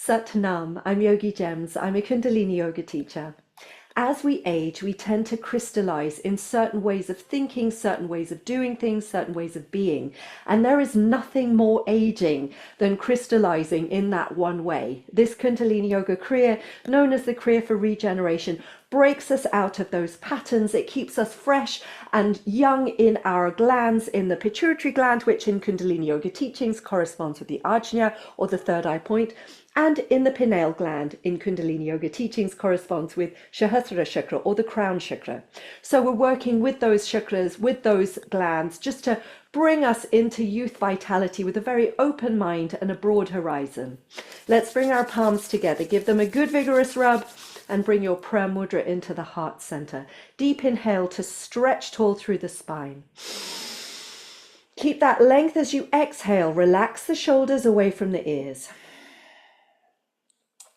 Sat Nam, I'm Yogigems. I'm a Kundalini yoga teacher. As we age, we tend to crystallize in certain ways of thinking, certain ways of doing things, certain ways of being. And there is nothing more aging than crystallizing in that one way. This Kundalini yoga Kriya, known as the Kriya for regeneration, breaks us out of those patterns. It keeps us fresh and young in our glands, in the pituitary gland, which in Kundalini yoga teachings corresponds with the Ajna, or the third eye point, and in the pineal gland in Kundalini yoga teachings corresponds with Sahasrara chakra, or the crown chakra. So we're working with those chakras, with those glands, just to bring us into youth vitality with a very open mind and a broad horizon. Let's bring our palms together, give them a good vigorous rub, and bring your Pra Mudra into the heart center. Deep inhale to stretch tall through the spine. Keep that length as you exhale. Relax the shoulders away from the ears.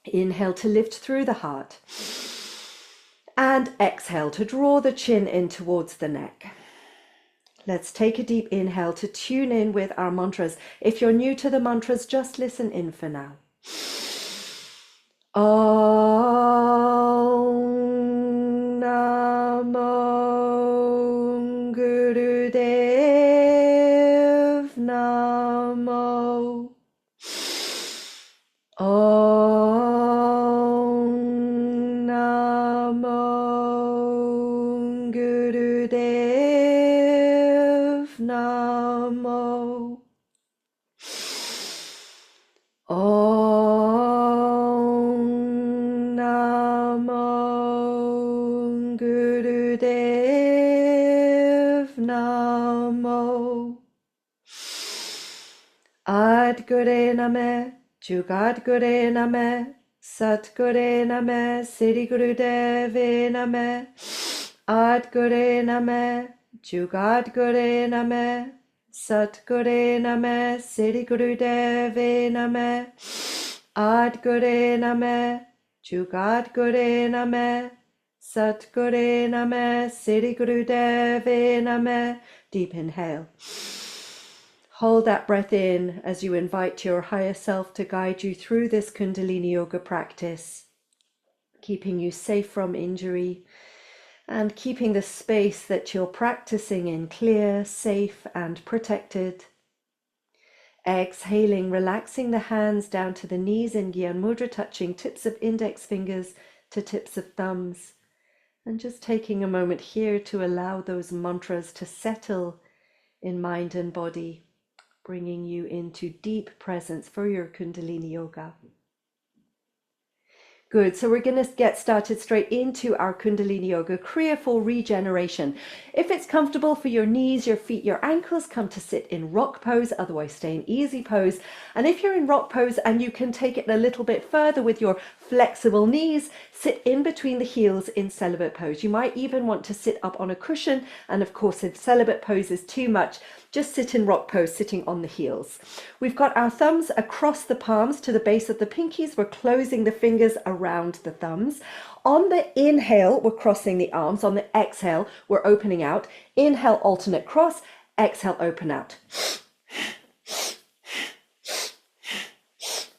Inhale to lift through the heart. And exhale to draw the chin in towards the neck. Let's take a deep inhale to tune in with our mantras. If you're new to the mantras, just listen in for now. Om Namo Gurudev Namo. Om Namo Gurudev Namo. Om Namo Gurudev Namo. Ad Gure Name, Jugad Gure Name, Sat Gure Name, Siddhi Gurudeve Name. Ad Gure Name, Jugad Gure Name, Sat Gure Name, Siddhi Gurudeve Name. Ad Gure Name, Jugad Gure Name, Sat Gure Name, Siddhi Gurudeve Name. Deep inhale. Hold that breath in as you invite your higher self to guide you through this Kundalini yoga practice, keeping you safe from injury and keeping the space that you're practicing in clear, safe, and protected. Exhaling, relaxing the hands down to the knees in Gyan Mudra, touching tips of index fingers to tips of thumbs, and just taking a moment here to allow those mantras to settle in mind and body, bringing you into deep presence for your Kundalini yoga. Good, so we're going to get started straight into our Kundalini yoga Kriya for regeneration. If it's comfortable for your knees, your feet, your ankles, come to sit in rock pose, otherwise stay in easy pose. And if you're in rock pose and you can take it a little bit further with your flexible knees, sit in between the heels in celibate pose. You might even want to sit up on a cushion, and of course if celibate pose is too much, just sit in rock pose, sitting on the heels. We've got our thumbs across the palms to the base of the pinkies. We're closing the fingers around the thumbs. On the inhale, we're crossing the arms. On the exhale, we're opening out. Inhale, alternate cross. Exhale, open out.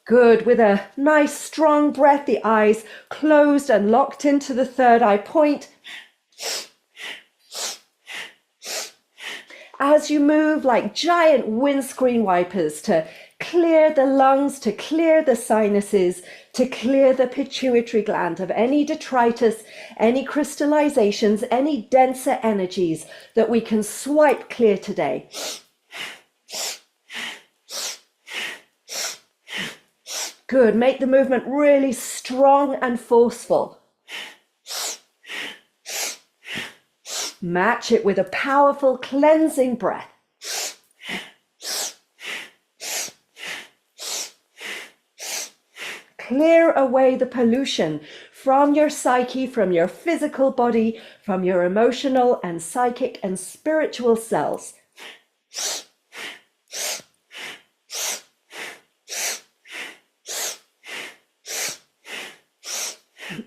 Good. With a nice strong breath, the eyes closed and locked into the third eye point. As you move like giant windscreen wipers to clear the lungs, to clear the sinuses, to clear the pituitary gland of any detritus, any crystallizations, any denser energies that we can swipe clear today. Good. Make the movement really strong and forceful. Match it with a powerful cleansing breath. Clear away the pollution from your psyche, from your physical body, from your emotional and psychic and spiritual cells.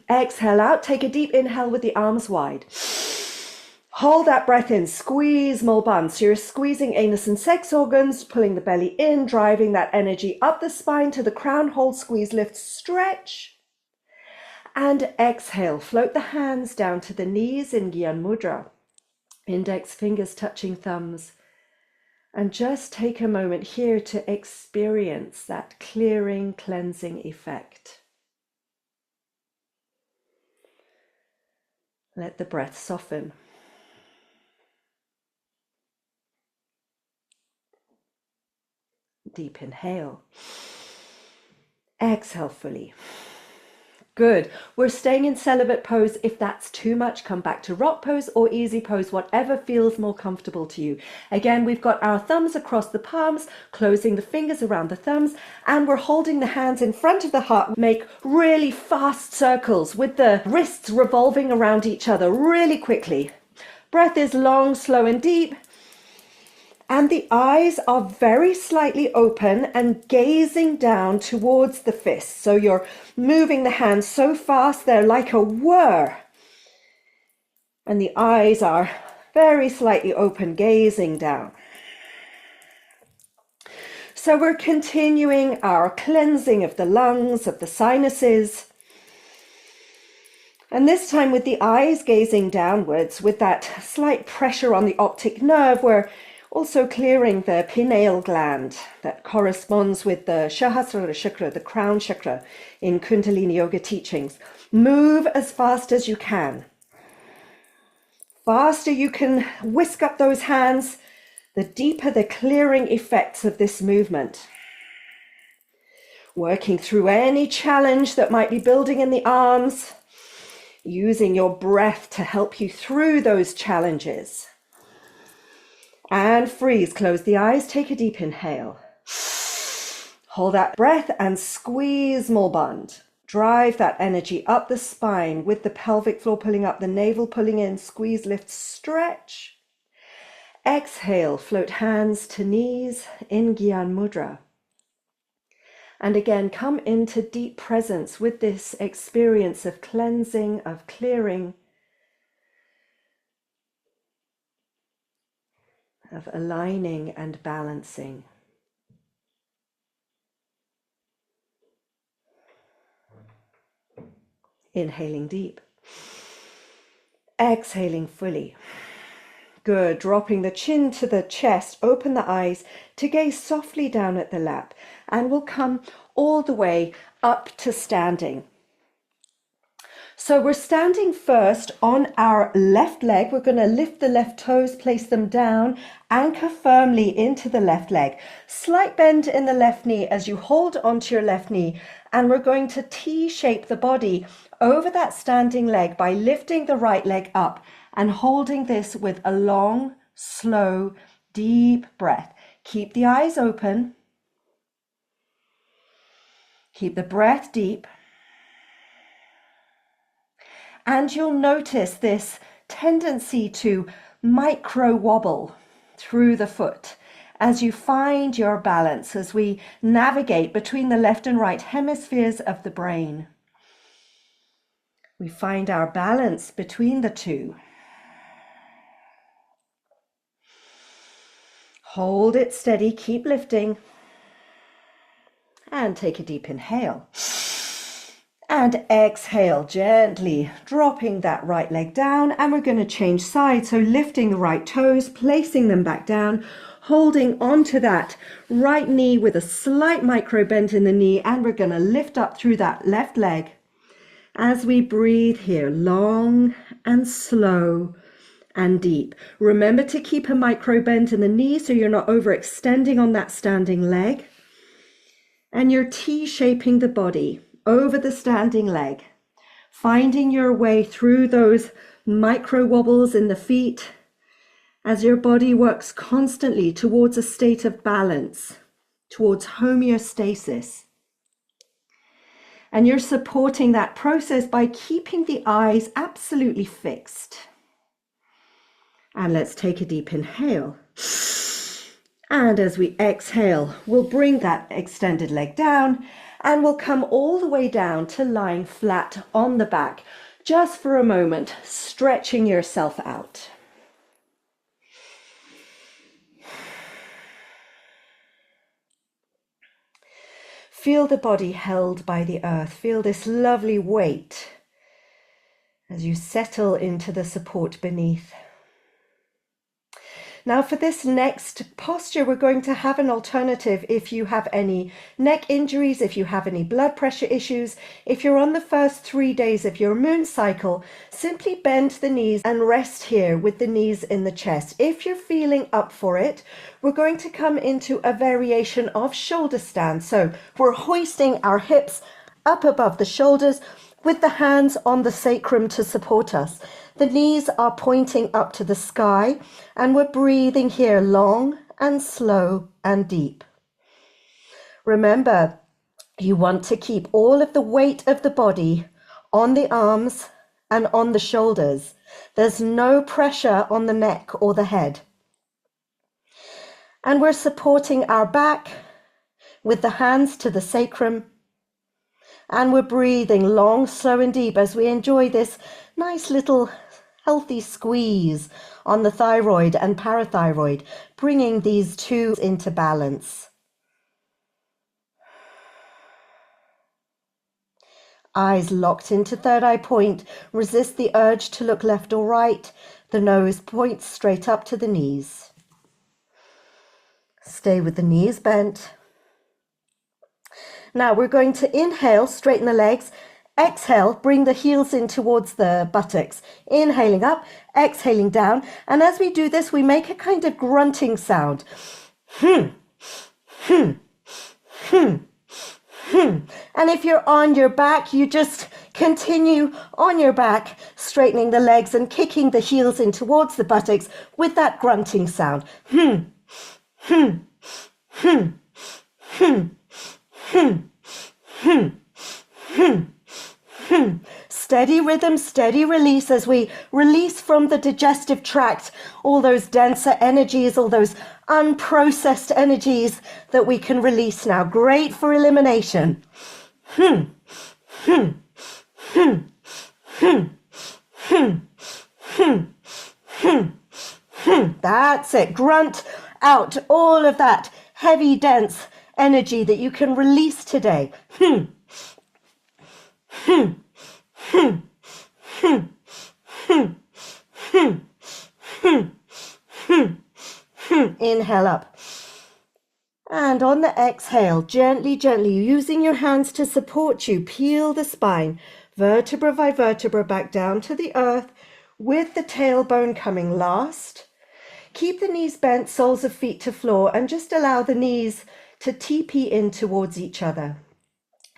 Exhale out. Take a deep inhale with the arms wide. Hold that breath in, squeeze Mulban. So you're squeezing anus and sex organs, pulling the belly in, driving that energy up the spine to the crown. Hold, squeeze, lift, stretch. And exhale, float the hands down to the knees in Gyan Mudra. Index fingers touching thumbs. And just take a moment here to experience that clearing, cleansing effect. Let the breath soften. Deep inhale. Exhale fully. Good. We're staying in celibate pose. If that's too much, come back to rock pose or easy pose, whatever feels more comfortable to you. Again, we've got our thumbs across the palms, closing the fingers around the thumbs, and we're holding the hands in front of the heart. Make really fast circles with the wrists revolving around each other really quickly. Breath is long, slow, and deep. And the eyes are very slightly open and gazing down towards the fists. So you're moving the hands so fast, they're like a whir. And the eyes are very slightly open, gazing down. So we're continuing our cleansing of the lungs, of the sinuses. And this time with the eyes gazing downwards, with that slight pressure on the optic nerve, we're also clearing the pineal gland that corresponds with the Sahasrara chakra, the crown chakra in Kundalini yoga teachings. Move as fast as you can. Faster you can whisk up those hands, the deeper the clearing effects of this movement. Working through any challenge that might be building in the arms, using your breath to help you through those challenges. And freeze, close the eyes, take a deep inhale. Hold that breath and squeeze Mulband. Drive that energy up the spine with the pelvic floor pulling up, the navel pulling in, squeeze, lift, stretch. Exhale, float hands to knees in Gyan Mudra. And again, come into deep presence with this experience of cleansing, of clearing, of aligning and balancing. Inhaling deep. Exhaling fully. Good. Dropping the chin to the chest, open the eyes to gaze softly down at the lap, and we'll come all the way up to standing. So we're standing first on our left leg. We're going to lift the left toes, place them down, anchor firmly into the left leg. Slight bend in the left knee as you hold onto your left knee, and we're going to T-shape the body over that standing leg by lifting the right leg up and holding this with a long, slow, deep breath. Keep the eyes open. Keep the breath deep. And you'll notice this tendency to micro wobble through the foot as you find your balance, as we navigate between the left and right hemispheres of the brain. We find our balance between the two. Hold it steady, keep lifting. And take a deep inhale. And exhale, gently dropping that right leg down, and we're going to change sides. So lifting the right toes, placing them back down, holding onto that right knee with a slight micro bend in the knee, and we're going to lift up through that left leg as we breathe here, long and slow and deep. Remember to keep a micro bend in the knee so you're not overextending on that standing leg, and you're T-shaping the body over the standing leg, finding your way through those micro wobbles in the feet as your body works constantly towards a state of balance, towards homeostasis. And you're supporting that process by keeping the eyes absolutely fixed. And let's take a deep inhale. And as we exhale, we'll bring that extended leg down, and we'll come all the way down to lying flat on the back, just for a moment, stretching yourself out. Feel the body held by the earth. Feel this lovely weight as you settle into the support beneath. Now for this next posture, we're going to have an alternative if you have any neck injuries, if you have any blood pressure issues, if you're on the first 3 days of your moon cycle, simply bend the knees and rest here with the knees in the chest. If you're feeling up for it, we're going to come into a variation of shoulder stand. So we're hoisting our hips up above the shoulders with the hands on the sacrum to support us. The knees are pointing up to the sky, and we're breathing here long and slow and deep. Remember, you want to keep all of the weight of the body on the arms and on the shoulders. There's no pressure on the neck or the head. And we're supporting our back with the hands to the sacrum. And we're breathing long, slow and deep as we enjoy this nice little healthy squeeze on the thyroid and parathyroid, bringing these two into balance. Eyes locked into third eye point. Resist the urge to look left or right. The nose points straight up to the knees. Stay with the knees bent. Now we're going to inhale, straighten the legs. Exhale, bring the heels in towards the buttocks. Inhaling up, exhaling down. And as we do this, we make a kind of grunting sound. And if you're on your back, you just continue on your back, straightening the legs and kicking the heels in towards the buttocks with that grunting sound. Steady rhythm, steady release as we release from the digestive tract all those denser energies, all those unprocessed energies that we can release now. Great for elimination. That's it. Grunt out all of that heavy, dense energy that you can release today. Inhale up. And on the exhale, gently, gently, using your hands to support you, peel the spine, vertebra by vertebra, back down to the earth, with the tailbone coming last. Keep the knees bent, soles of feet to floor, and just allow the knees to TP in towards each other.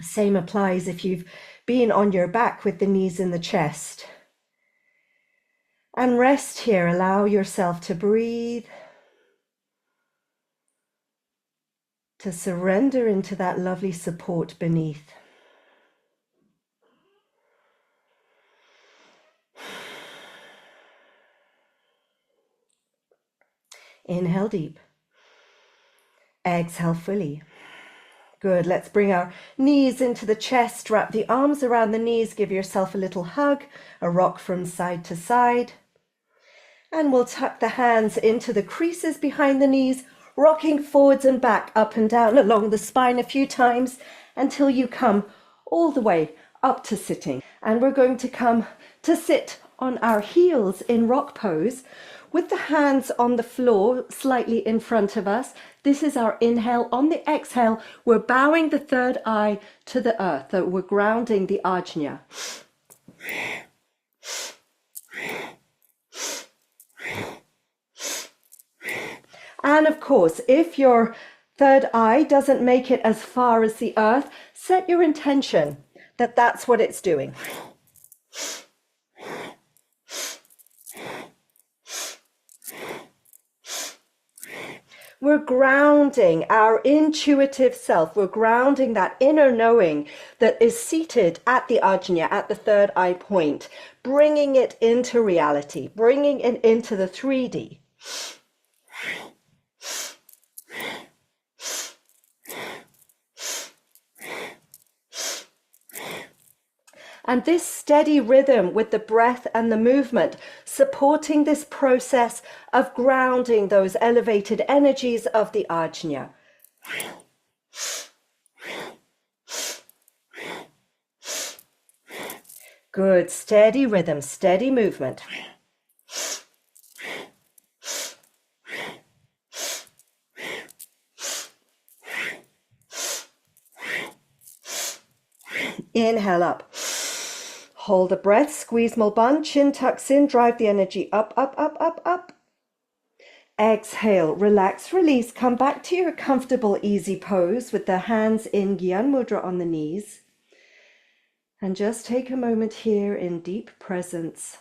Same applies if you've been on your back with the knees in the chest. And rest here. Allow yourself to breathe, to surrender into that lovely support beneath. Inhale deep. Exhale fully. Good. Let's bring our knees into the chest. Wrap the arms around the knees. Give yourself a little hug, a rock from side to side. And we'll tuck the hands into the creases behind the knees, rocking forwards and back, up and down along the spine a few times until you come all the way up to sitting. And we're going to come to sit on our heels in rock pose with the hands on the floor slightly in front of us. This is our inhale. On the exhale, we're bowing the third eye to the earth. So we're grounding the ajna. And of course, if your third eye doesn't make it as far as the earth, set your intention that that's what it's doing. We're grounding our intuitive self. We're grounding that inner knowing that is seated at the ajna, at the third eye point, bringing it into reality, bringing it into the 3D. And this steady rhythm with the breath and the movement, supporting this process of grounding those elevated energies of the ajna. Good, steady rhythm, steady movement. Inhale up. Hold the breath, squeeze Mulban, chin tucks in, drive the energy up, up, up, up, up. Exhale, relax, release, come back to your comfortable, easy pose with the hands in Gyan Mudra on the knees. And just take a moment here in deep presence,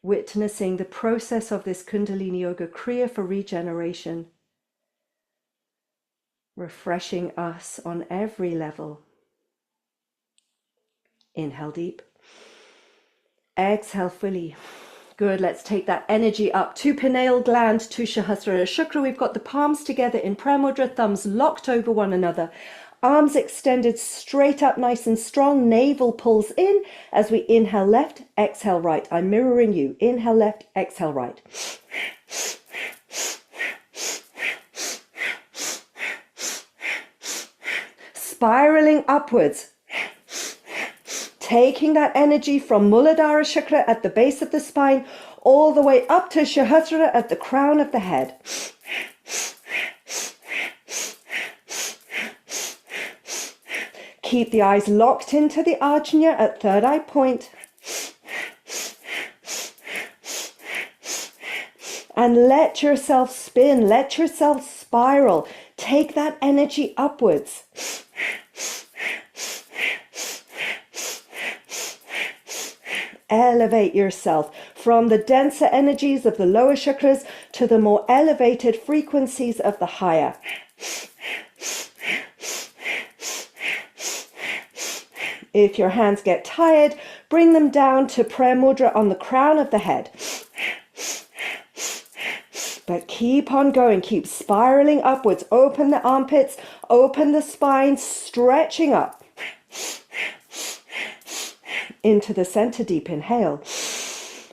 witnessing the process of this Kundalini Yoga Kriya for regeneration, refreshing us on every level. Inhale deep. Exhale fully. Good. Let's take that energy up to pineal gland, to Sahasrara Chakra. We've got the palms together in prayer mudra, thumbs locked over one another. Arms extended straight up, nice and strong. Navel pulls in as we inhale left, exhale right. I'm mirroring you. Inhale left, exhale right. Spiraling upwards. Taking that energy from Muladhara Chakra at the base of the spine all the way up to Sahasrara at the crown of the head. Keep the eyes locked into the Ajna at third eye point. And let yourself spin, let yourself spiral. Take that energy upwards. Elevate yourself from the denser energies of the lower chakras to the more elevated frequencies of the higher. If your hands get tired, bring them down to prayer mudra on the crown of the head. But keep on going, keep spiraling upwards. Open the armpits, open the spine, stretching up. Into the center, deep inhale.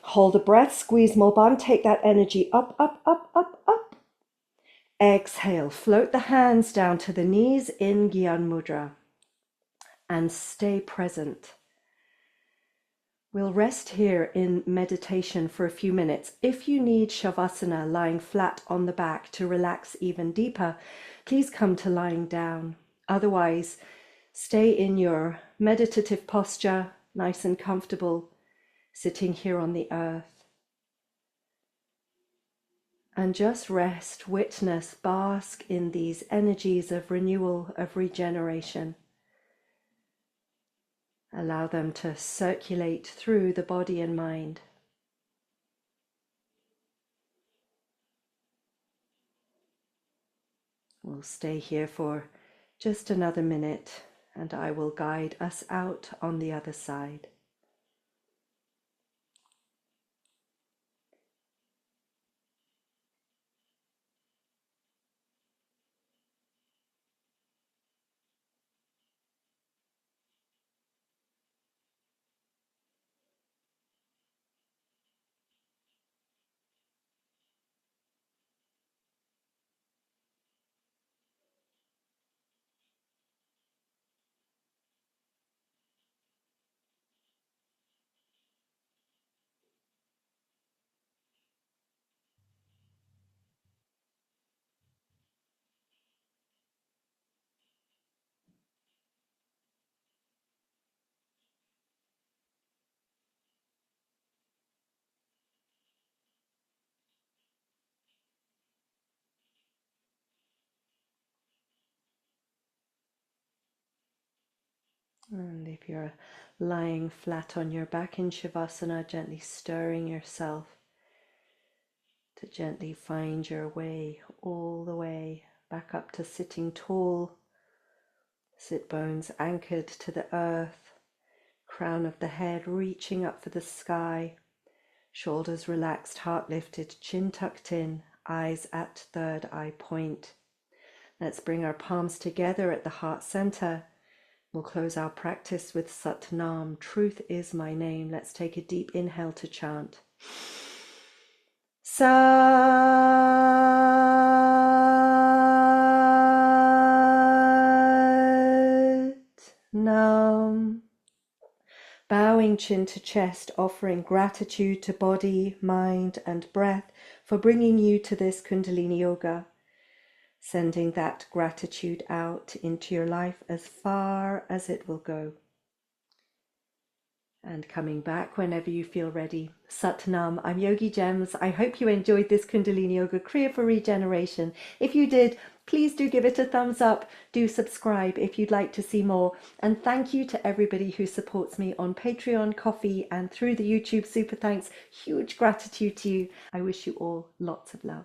Hold the breath, squeeze Mulban, take that energy up, up, up, up, up. Exhale, float the hands down to the knees in Gyan Mudra. And stay present. We'll rest here in meditation for a few minutes. If you need Shavasana, lying flat on the back, to relax even deeper, please come to lying down. Otherwise, stay in your meditative posture, nice and comfortable, sitting here on the earth. And just rest, witness, bask in these energies of renewal, of regeneration. Allow them to circulate through the body and mind. We'll stay here for just another minute, and I will guide us out on the other side. And if you're lying flat on your back in Shavasana, gently stirring yourself to gently find your way all the way back up to sitting tall, sit bones anchored to the earth, crown of the head reaching up for the sky, shoulders relaxed, heart lifted, chin tucked in, eyes at third eye point. Let's bring our palms together at the heart center. We'll close our practice with Sat Nam, truth is my name. Let's take a deep inhale to chant. Sat Nam. Bowing chin to chest, offering gratitude to body, mind, and breath for bringing you to this Kundalini Yoga. Sending that gratitude out into your life as far as it will go. And coming back whenever you feel ready. Satnam, I'm Yogigems. I hope you enjoyed this Kundalini Yoga Kriya for Regeneration. If you did, please do give it a thumbs up. Do subscribe if you'd like to see more. And thank you to everybody who supports me on Patreon, Coffee, and through the YouTube Super Thanks. Huge gratitude to you. I wish you all lots of love.